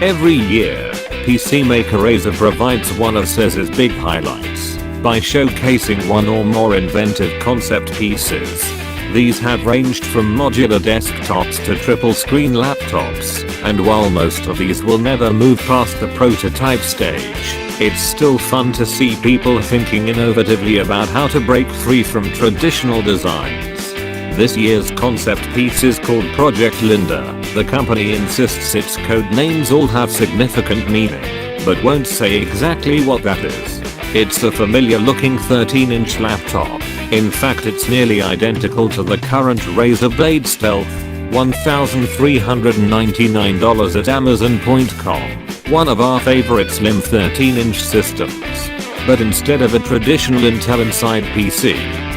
Every year, PC maker Razer provides one of Razer's big highlights by showcasing one or more inventive concept pieces. These have ranged from modular desktops to triple screen laptops, and while most of these will never move past the prototype stage, it's still fun to see people thinking innovatively about how to break free from traditional designs. This year's concept piece is called Project Linda. The company insists its code names all have significant meaning, but won't say exactly what that is. It's a familiar looking 13-inch laptop. In fact, it's nearly identical to the current Razer Blade Stealth, $1,399 at Amazon.com, one of our favorite slim 13-inch systems. But instead of a traditional Intel Inside PC,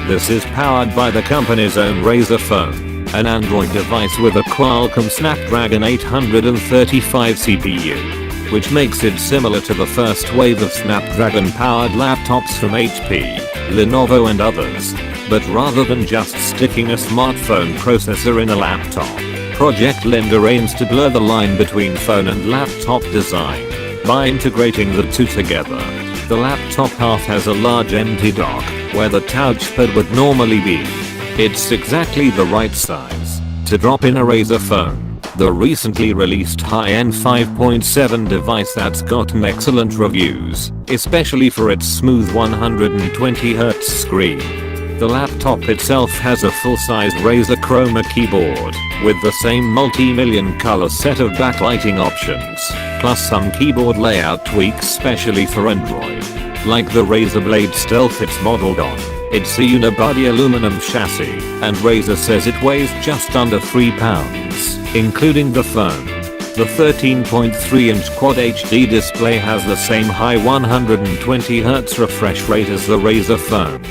this is powered by the company's own Razer Phone, an Android device with a Qualcomm Snapdragon 835 CPU, which makes it similar to the first wave of Snapdragon-powered laptops from HP, Lenovo and others. But rather than just sticking a smartphone processor in a laptop, Project Linda aims to blur the line between phone and laptop design by integrating the two together. The laptop half has a large empty dock, where the touchpad would normally be. It's exactly the right size to drop in a Razer Phone, the recently released high-end 5.7 device that's gotten excellent reviews, especially for its smooth 120Hz screen. The laptop itself has a full-size Razer Chroma keyboard, with the same multi-million color set of backlighting options, plus some keyboard layout tweaks specially for Android. Like the Razer Blade Stealth it's modeled on, it's a unibody aluminum chassis, and Razer says it weighs just under 3 pounds, including the phone. The 13.3-inch Quad HD display has the same high 120Hz refresh rate as the Razer Phone.